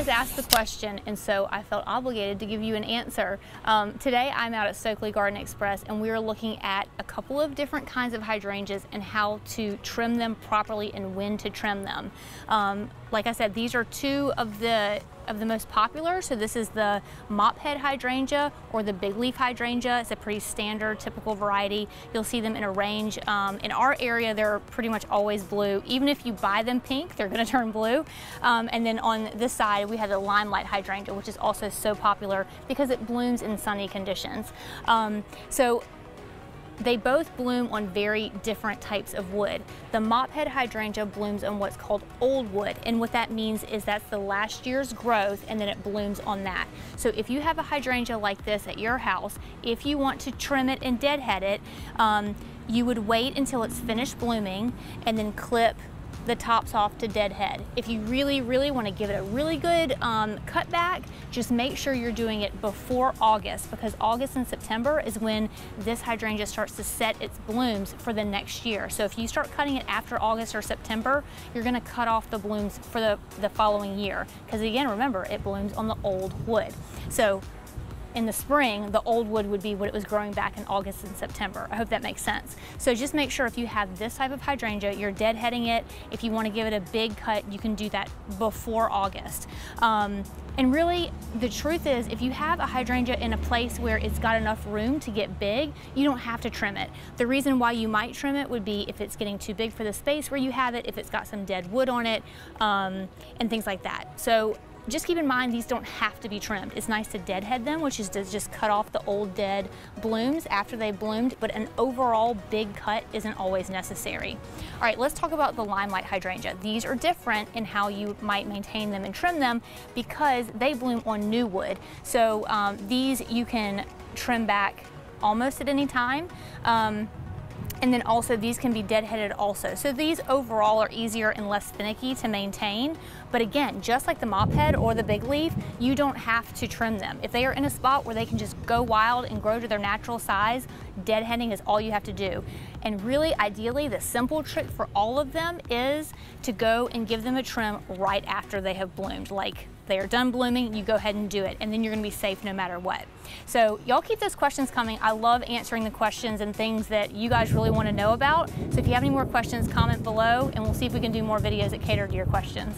guys asked the question, and so I felt obligated to give you an answer. Today I'm out at Stokely Garden Express, and we are looking at a couple of different kinds of hydrangeas and how to trim them properly and when to trim them. Like I said, these are two of the most popular. So this is the Mophead Hydrangea or the big leaf hydrangea. It's a pretty standard, typical variety. You'll see them in a range. In our area, they're pretty much always blue. Even if you buy them pink, they're gonna turn blue. And then on this side, we have the limelight hydrangea, which is also so popular because it blooms in sunny conditions. So they both bloom on very different types of wood. The Mophead Hydrangea blooms on what's called old wood, and what that means is that's the last year's growth and then it blooms on that. So if you have a hydrangea like this at your house, if you want to trim it and deadhead it, you would wait until it's finished blooming and then clip the tops off to deadhead. If you really want to give it a really good cut back, just make sure you're doing it before August, because August and September is when this hydrangea starts to set its blooms for the next year. So if you start cutting it after August or September, you're going to cut off the blooms for the following year, because again, remember, it blooms on the old wood. So in the spring, the old wood would be what it was growing back in August and September. I hope that makes sense. So just make sure if you have this type of hydrangea, you're deadheading it. If you want to give it a big cut, you can do that before August. And really, the truth is, if you have a hydrangea in a place where it's got enough room to get big, you don't have to trim it. The reason why you might trim it would be if it's getting too big for the space where you have it, if it's got some dead wood on it, and things like that. So just keep in mind, these don't have to be trimmed. It's nice to deadhead them, which is to just cut off the old dead blooms after they bloomed, but an overall big cut isn't always necessary. All right, let's talk about the limelight hydrangea. These are different in how you might maintain them and trim them because they bloom on new wood. So these you can trim back almost at any time. And then also these can be deadheaded also. So these overall are easier and less finicky to maintain. But again, just like the Mophead or the big leaf, you don't have to trim them. If they are in a spot where they can just go wild and grow to their natural size, deadheading is all you have to do. And really, ideally, the simple trick for all of them is to go and give them a trim right after they have bloomed. Like they are done blooming, you go ahead and do it, and then you're gonna be safe no matter what. So y'all keep those questions coming. I love answering the questions and things that you guys really wanna know about. So if you have any more questions, comment below, and we'll see if we can do more videos that cater to your questions.